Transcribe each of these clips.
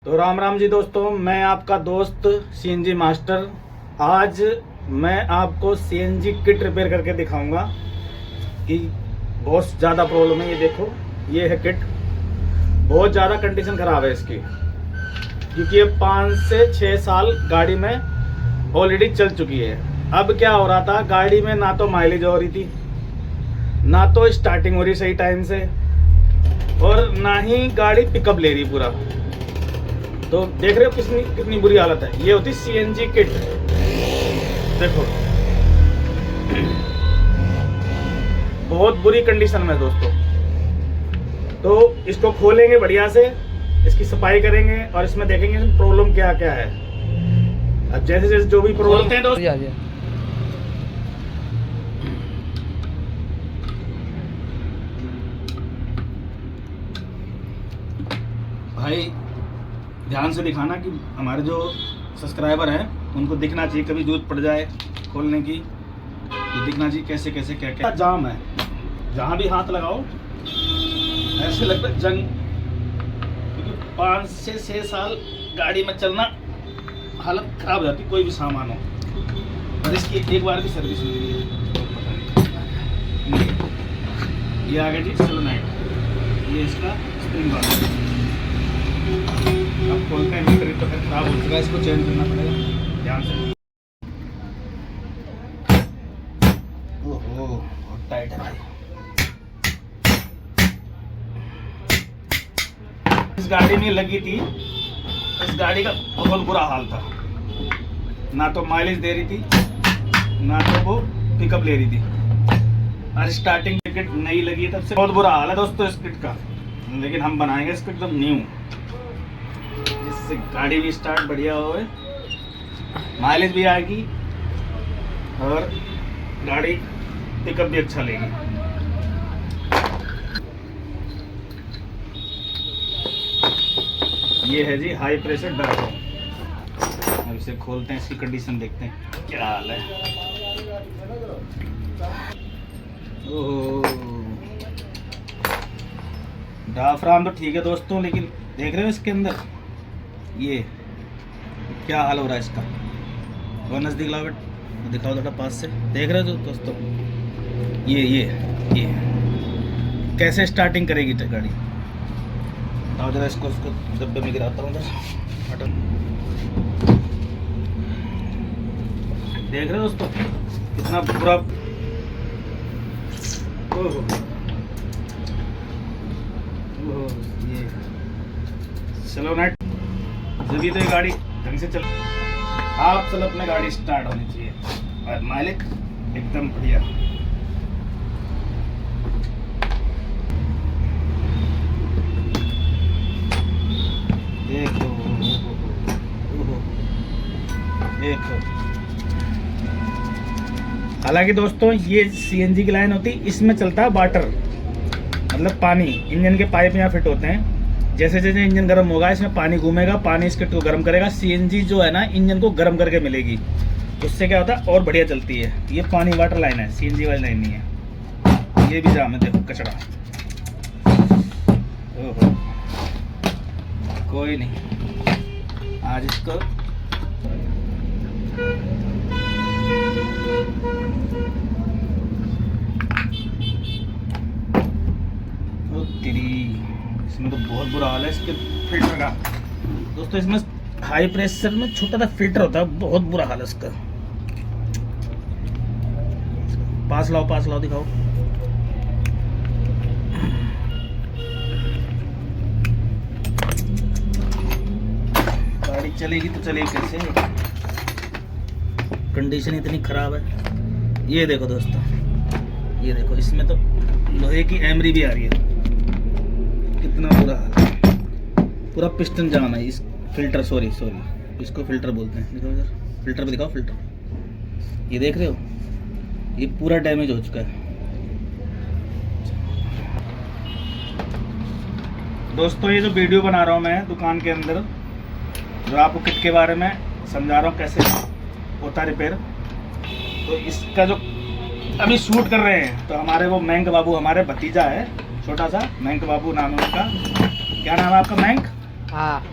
तो राम राम जी दोस्तों, मैं आपका दोस्त सीएनजी मास्टर। आज मैं आपको सीएनजी किट रिपेयर करके दिखाऊंगा कि बहुत ज़्यादा प्रॉब्लम है। ये देखो, ये है किट। बहुत ज़्यादा कंडीशन ख़राब है इसकी, क्योंकि ये 5 से 6 साल गाड़ी में ऑलरेडी चल चुकी है। अब क्या हो रहा था, गाड़ी में ना तो माइलेज हो रही थी, ना तो स्टार्टिंग हो रही सही टाइम से, और ना ही गाड़ी पिकअप ले रही पूरा। तो देख रहे हो कितनी बुरी हालत है। ये होती सीएनजी किट। देखो बहुत बुरी कंडीशन में दोस्तों। तो इसको खोलेंगे बढ़िया से, इसकी सफाई करेंगे और इसमें देखेंगे प्रॉब्लम क्या क्या है। अब जैसे जैसे जो भी प्रॉब्लम है दोस्तों, भाई ध्यान से दिखाना कि हमारे जो सब्सक्राइबर हैं उनको दिखना चाहिए, कभी जरूरत पड़ जाए खोलने की तो दिखना चाहिए कैसे कैसे क्या क्या जाम है। जहाँ भी हाथ लगाओ ऐसे लगता है जंग, क्योंकि 5 से 6 साल गाड़ी में चलना हालत खराब हो जाती, कोई भी सामान हो। और इसकी एक बार की सर्विस मिली है। ये आ गया जी सोलेनॉइड, ये इसका स्प्रिंग बार। अब खोलते हैं मीटर, तो फिर खराब हो चुका है, इसको चेंज करना पड़ेगा ध्यान से। ओहो बहुत टाइट है भाई। इस गाड़ी में लगी थी, इस गाड़ी का बहुत बुरा हाल था। ना तो माइलेज दे रही थी, ना तो वो पिकअप ले रही थी। और स्टार्टिंग किट नई लगी है, तब से बहुत बुरा हाल है दोस्तों इस किट का। लेकिन हम बनाएंगे इसको एकदम न्यू, जिससे गाड़ी भी स्टार्ट बढ़िया हो, माइलेज भी आएगी और गाड़ी पिकअप भी अच्छा लेगी। ये है जी हाई प्रेशर ड्राइवर। अब इसे खोलते हैं, इसकी कंडीशन देखते हैं क्या हाल है। ओह, डायाफ्राम तो ठीक है दोस्तों, लेकिन देख रहे हो इसके अंदर ये क्या हाल हो रहा है इसका। और नज़दीक लाओ, दिखाओ थोड़ा पास से। देख रहे हो दोस्तों, ये कैसे स्टार्टिंग करेगी गाड़ी। आओ जरा इसको डब्बे में गिराता हूँ उधर। देख रहे हो दोस्तों कितना बुरा। ओहो ये सोलेनॉइड, जब तो ये गाड़ी ढंग से चल, आप चल अपने गाड़ी स्टार्ट होनी चाहिए और माइलेज एकदम बढ़िया। देखो देखो, हालांकि दोस्तों ये सीएनजी की लाइन होती, इसमें चलता है वाटर, मतलब पानी। इंजन के पाइप यहाँ फिट होते हैं। जैसे जैसे इंजन गर्म होगा इसमें पानी घूमेगा, पानी इस किट को गर्म करेगा। सीएनजी जो है ना, इंजन को गर्म करके मिलेगी, उससे क्या होता है और बढ़िया चलती है। ये पानी वाटर लाइन है, सीएनजी वाली लाइन नहीं है। ये भी जाम है, देखो कचड़ा। ओहो कोई नहीं, आज इसको इसमें तो बहुत बुरा हाल है इसके फिल्टर का दोस्तों। इसमें हाई प्रेशर में छोटा सा फिल्टर होता है, बहुत बुरा हाल है इसका। पास लाओ दिखाओ। गाड़ी चलेगी तो चलेगी कैसे, कंडीशन इतनी खराब है। ये देखो दोस्तों, ये देखो, इसमें तो लोहे की एमरी भी आ रही है। कितना बुरा हाल है, पूरा पिस्टन जाम है। इस फिल्टर सॉरी इसको फिल्टर बोलते हैं। दिखाओ इधर, फिल्टर पे दिखाओ फिल्टर। ये देख रहे हो, ये पूरा डैमेज हो चुका है दोस्तों। ये जो वीडियो बना रहा हूँ मैं दुकान के अंदर, जो आपको किट के बारे में समझा रहा हूँ कैसे होता रिपेयर, तो इसका जो अभी शूट कर रहे हैं, तो हमारे वो मैंक बाबू, हमारे भतीजा है छोटा सा, मैंक बाबू नाम है उनका। क्या नाम है आपका? मैंक। हाँ।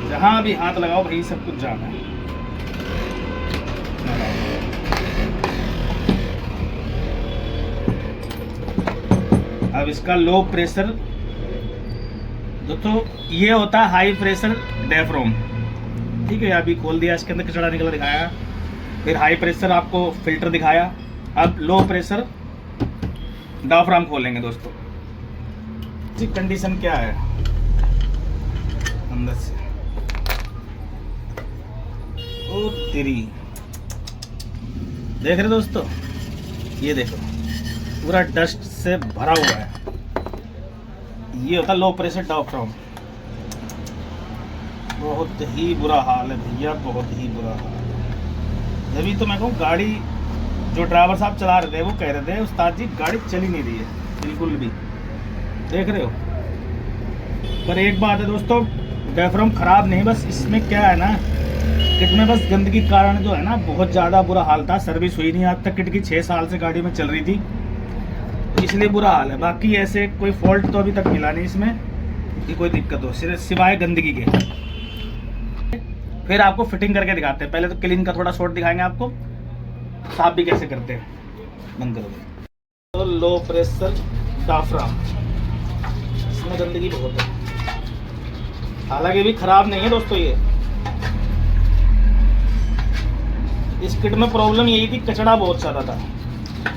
जहां भी हाथ लगाओ भाई सब कुछ जाम है। अब इसका लो प्रेशर दोस्तों, ये होता है हाई प्रेशर डायफ्राम, ठीक है। अभी खोल दिया, इसके अंदर कचड़ा निकला दिखाया, फिर हाई प्रेशर आपको फिल्टर दिखाया, अब लो प्रेशर डायफ्राम खोलेंगे दोस्तों। इसकी कंडीशन क्या है अंदर से, ओ तेरी, देख रहे दोस्तों, ये देखो पूरा डस्ट से भरा हुआ है। ये होता है लो प्रेशर डायफ्राम। बहुत ही बुरा हाल है भैया, बहुत ही बुरा हाल है। जब तो मैं कहूँ, गाड़ी जो ड्राइवर साहब चला रहे थे वो कह रहे थे उस्ताद जी गाड़ी चल ही नहीं रही है बिल्कुल भी, देख रहे हो। पर एक बात है दोस्तों, डायफ्राम खराब नहीं, बस इसमें क्या है ना, किट में बस गंदगी के कारण जो है ना बहुत ज़्यादा बुरा हाल था। सर्विस हुई नहीं आज तक किट की, 6 साल से गाड़ी में चल रही थी, इसलिए बुरा हाल है। बाकी ऐसे कोई फॉल्ट तो अभी तक मिला नहीं इसमें कि कोई दिक्कत हो, सिवाय गंदगी के। फिर आपको फिटिंग करके दिखाते हैं। पहले तो क्लीन का थोड़ा शॉट दिखाएंगे आपको, साफ भी कैसे करते हैं। बंद करो तो लो प्रेशर डायफ्राम, इसमें गंदगी बहुत है, हालांकि भी खराब नहीं है दोस्तों। ये इस किट में प्रॉब्लम यही थी, कचड़ा बहुत ज़्यादा था,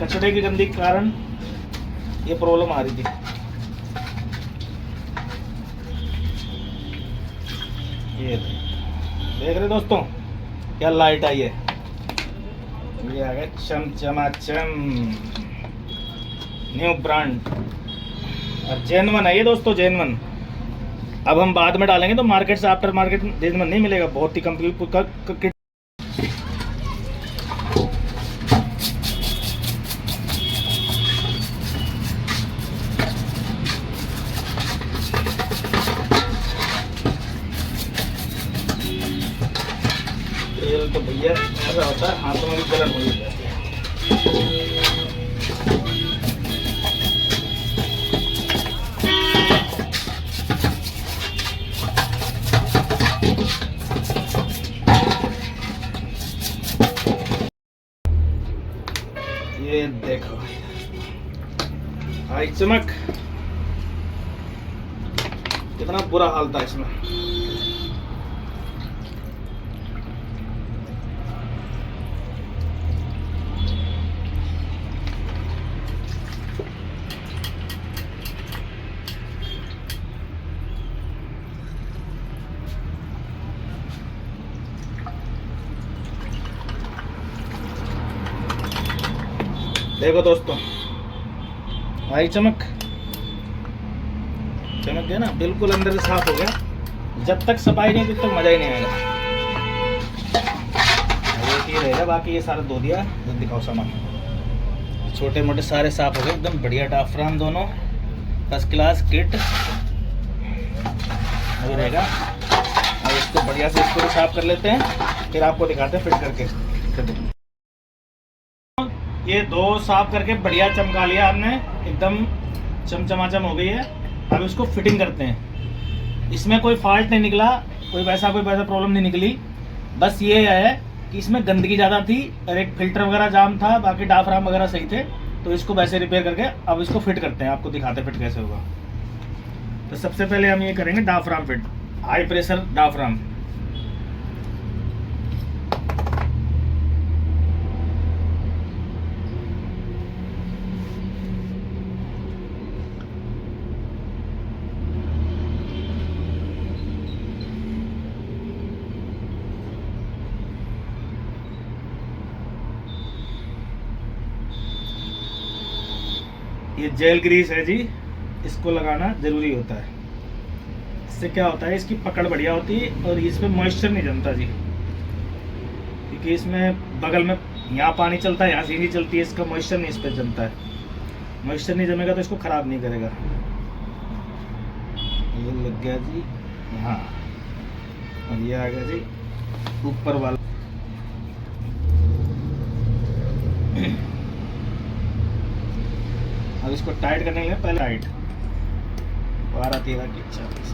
कचड़े की गंदगी के कारण ये प्रॉब्लम आ रही थी। ये देख रहे दोस्तों, क्या लाइट आई है, ये आ गया चमचमाचम, न्यू ब्रांड और जेन्युइन है ये दोस्तों, जेन्युइन। अब हम बाद में डालेंगे तो मार्केट से आफ्टर मार्केट जेन्युइन नहीं मिलेगा, बहुत ही कंप्लीट। तेल तो भैया ऐसा होता है, हाथों में भी जलन हो जाती है। ये देखो आई चमक, कितना बुरा हाल था इसमें। देखो दोस्तों, आई चमक, चमक गया ना, बिल्कुल अंदर से साफ हो गया। जब तक सफाई नहीं तब तक मजा ही नहीं आएगा। एक ही रहेगा, बाकी ये सारा धो दिया। जब दिखाओ सामान, छोटे मोटे सारे साफ हो गए एकदम बढ़िया। डायफ्राम दोनों फर्स्ट क्लास किट वो रहेगा। और इसको बढ़िया से इसको भी साफ कर लेते हैं, फिर आपको दिखाते हैं फिट करके। ये दो साफ करके बढ़िया चमका लिया हमने, एकदम चमचमाचम हो गई है। अब इसको फिटिंग करते हैं। इसमें कोई फॉल्ट नहीं निकला, कोई वैसा प्रॉब्लम नहीं निकली। बस ये है कि इसमें गंदगी ज़्यादा थी और एक फिल्टर वगैरह जाम था, बाकी डायफ्राम वगैरह सही थे। तो इसको वैसे रिपेयर करके अब इसको फिट करते हैं, आपको दिखाते हैं फिट कैसे होगा। तो सबसे पहले हम ये करेंगे diaphragm fit, high pressure diaphragm. ये जेल ग्रीस है जी, इसको लगाना ज़रूरी होता है। इससे क्या होता है, इसकी पकड़ बढ़िया होती है और इसमें मॉइस्चर नहीं जमता जी, क्योंकि इसमें बगल में यहाँ पानी चलता है, यहाँ सीढ़ी चलती है, इसका मॉइस्चर नहीं इस पर जमता है। मॉइस्चर नहीं जमेगा तो इसको ख़राब नहीं करेगा। ये लग गया जी यहाँ, और ये आ गया जी ऊपर वाला। इसको टाइट करने के लिए पहले टाइट 12-13 की 40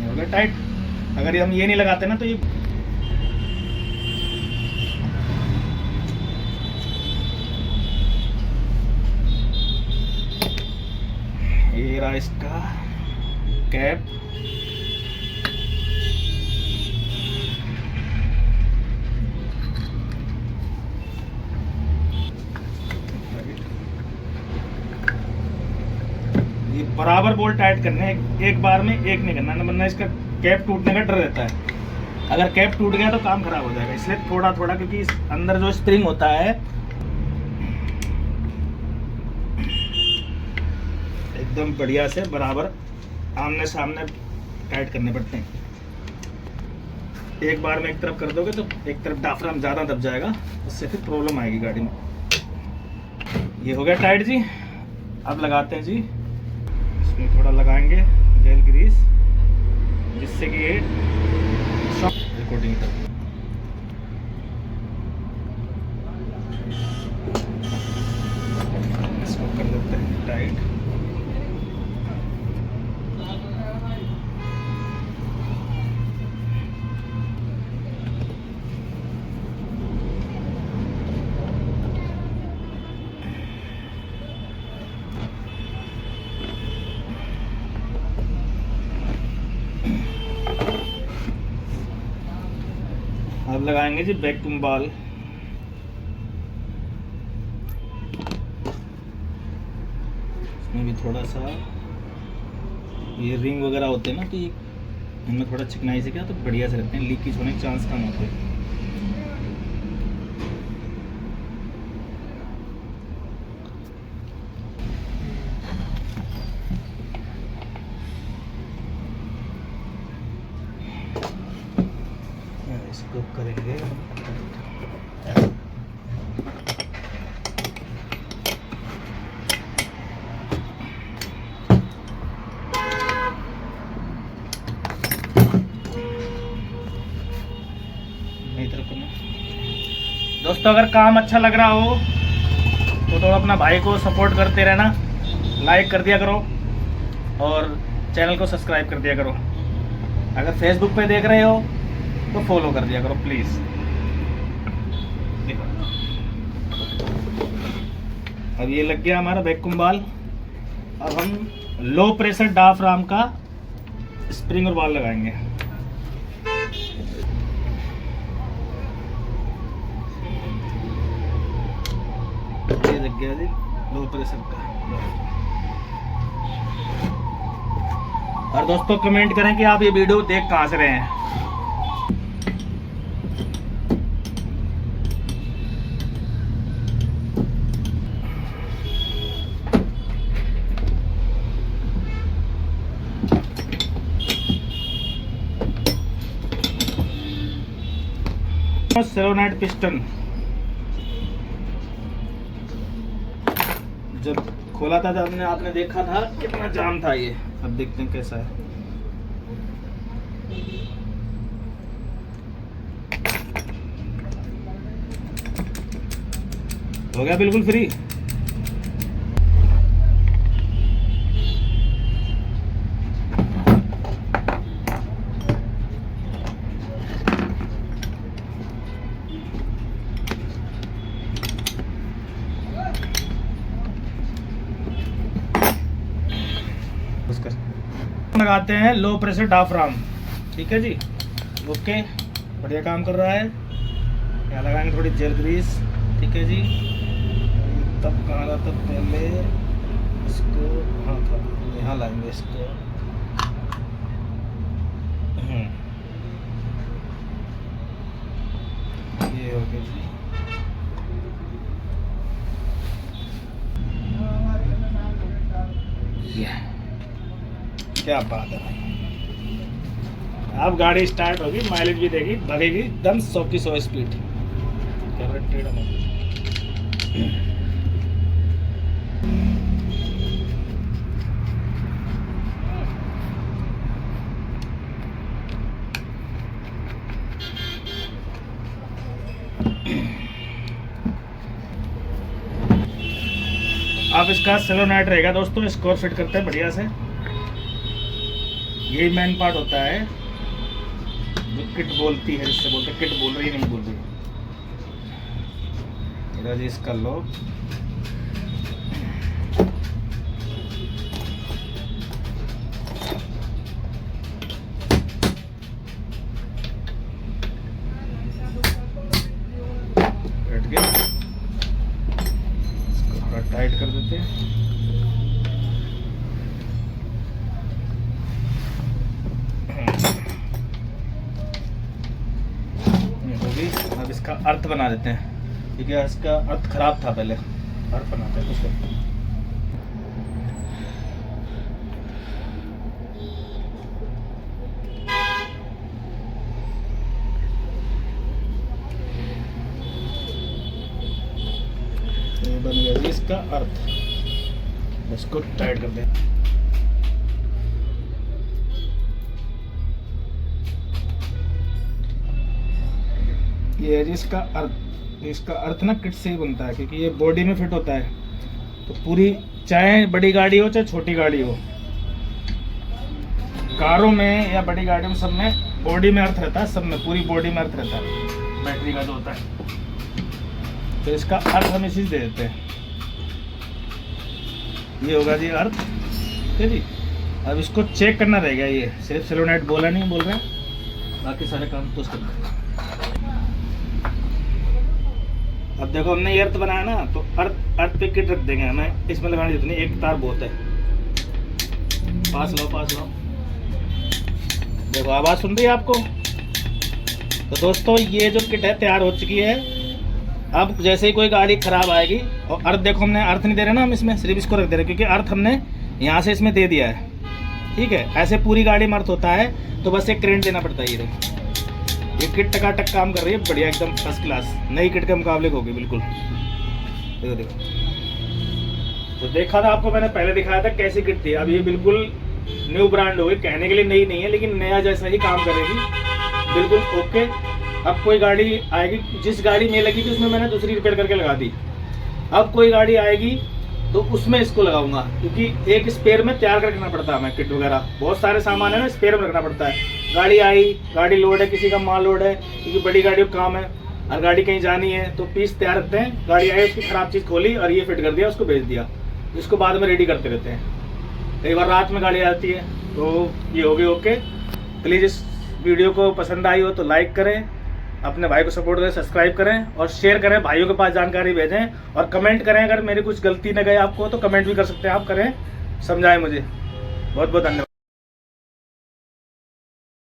हो गया टाइट। अगर हम ये नहीं लगाते ना तो ये रहा इसका कैप। ये बराबर बोल्ट टाइट करने हैं, एक बार में एक नहीं करना, वरना इसका कैप टूटने का डर रहता है। अगर कैप टूट गया तो काम खराब हो जाएगा, इसलिए थोड़ा थोड़ा, क्योंकि इस अंदर जो स्प्रिंग होता है एकदम बढ़िया से बराबर आमने सामने टाइट करने पड़ते हैं। एक बार में एक तरफ कर दोगे तो एक तरफ डायफ्राम ज़्यादा दब जाएगा, उससे फिर प्रॉब्लम आएगी गाड़ी में। ये हो गया टाइट जी। अब लगाते हैं जी, इसमें थोड़ा लगाएंगे जेल ग्रीस, जिससे कि ये कोटिंग कर। इसको कर देते हैं टाइट। अब लगाएंगे जी वैक्यूम बॉल। इसमें भी थोड़ा सा ये रिंग वगैरह होते हैं ना, तो ये इनमें थोड़ा चिकनाई से क्या तो बढ़िया से रहते हैं, लीकेज होने के चांस कम होते हैं। इसको करेंगे दोस्तों। अगर काम अच्छा लग रहा हो तो अपना भाई को सपोर्ट करते रहना, लाइक कर दिया करो और चैनल को सब्सक्राइब कर दिया करो। अगर फेसबुक पे देख रहे हो तो फॉलो कर दिया करो प्लीज़। अब ये लग गया हमारा वैक्यूम बॉल। अब हम लो प्रेशर डायफ्राम का स्प्रिंग और बॉल लगाएंगे। ये लग गया जी लो प्रेशर का। और दोस्तों कमेंट करें कि आप ये वीडियो देख कहाँ से रहे हैं। सेलोनाइट पिस्टन जब खोला था जब आपने देखा था कितना जाम था ये। अब देखते हैं कैसा है। हो गया बिल्कुल फ्री। लगाते हैं लो प्रेशर डायफ्राम। ठीक है जी, ओके, बढ़िया काम कर रहा है। यहाँ लगाएंगे थोड़ी जेल ग्रीस। ठीक है जी। तब कहाँ रहा था पहले इसको, हाँ था यहाँ लाएंगे इसको। ये हो गया जी। क्या बात है भाई। अब गाड़ी स्टार्ट होगी, माइलेज भी देगी, भगेगी एकदम 100 की 100 स्पीड। अब इसका सेलोनाइट रहेगा दोस्तों, इसको फिट करते हैं बढ़िया से। यही मेन पार्ट होता है जो किट बोलती है, जिससे बोलते हैं किट बोल रही नहीं बोल रही। इधर इसका लो, इसको थोड़ा टाइट कर देते हैं। अब इसका अर्थ बना देते हैं, क्योंकि इसका अर्थ खराब था, पहले अर्थ बनाते हैं उसको। ये बन गया जी इसका अर्थ, इसको टाइट करते हैं। ये है जी इसका अर्थ। इसका अर्थ ना किट से ही बनता है, क्योंकि ये बॉडी में फिट होता है। तो पूरी, चाहे बड़ी गाड़ी हो चाहे छोटी गाड़ी हो, कारों में या बड़ी गाड़ियों में, सब में बॉडी में अर्थ रहता है, सब में पूरी बॉडी में अर्थ रहता है, बैटरी का जो होता है। तो इसका अर्थ हम इसी से दे देते हैं। ये होगा जी अर्थ, ठीक है जी। अब इसको चेक करना रहेगा, ये सिर्फ सेलोनाइट बोला नहीं बोल रहे हैं, बाकी सारे काम तो उसके। अब देखो हमने ये अर्थ बनाया ना, तो अर्थ पे किट रख देंगे हमें, इसमें लगाने जितनी, एक तार बहुत है। पास लो। देखो आवाज़ सुन रही है आपको। तो दोस्तों ये जो किट है तैयार हो चुकी है। अब जैसे ही कोई गाड़ी खराब आएगी, और अर्थ देखो हमने अर्थ नहीं दे रहे ना हम इसमें, सिर्फ इसको रख दे रहे, क्योंकि अर्थ हमने यहाँ से इसमें दे दिया है, ठीक है। ऐसे पूरी गाड़ी में अर्थ होता है, तो बस एक करेंट देना पड़ता है। ये किट टकाटक काम कर रही है, बढ़िया एकदम फर्स्ट क्लास, नई किट के मुकाबले होगी बिल्कुल। देखो तो देखा था आपको, मैंने पहले दिखाया था कैसी किट थी। अब ये बिल्कुल न्यू ब्रांड होगी, कहने के लिए नई नहीं है, लेकिन नया जैसा ही काम करेगी, बिल्कुल ओके। अब कोई गाड़ी आएगी, जिस गाड़ी में लगी थी उसमें मैंने दूसरी रिपेयर करके लगा दी। अब कोई गाड़ी आएगी तो उसमें इसको लगाऊंगा, क्योंकि एक स्पेयर में तैयार करके रखना पड़ता है हमें। किट वगैरह बहुत सारे सामान है ना, स्पेयर में रखना पड़ता है। गाड़ी आई, गाड़ी लोड है, किसी का माल लोड है, क्योंकि बड़ी गाड़ी का काम है, और गाड़ी कहीं जानी है तो पीस तैयार रखते हैं। गाड़ी आई, उसकी खराब चीज़ खोली और ये फिट कर दिया, उसको भेज दिया, इसको बाद में रेडी करते रहते हैं। कई बार रात में गाड़ी आती है, तो ये हो गई ओके। प्लीज़ इस वीडियो को पसंद आई हो तो लाइक करें, अपने भाई को सपोर्ट करें, सब्सक्राइब करें और शेयर करें, भाइयों के पास जानकारी भेजें, और कमेंट करें। अगर मेरी कुछ गलती न गई आपको तो कमेंट भी कर सकते हैं आप, करें, समझाएं मुझे। बहुत बहुत धन्यवाद।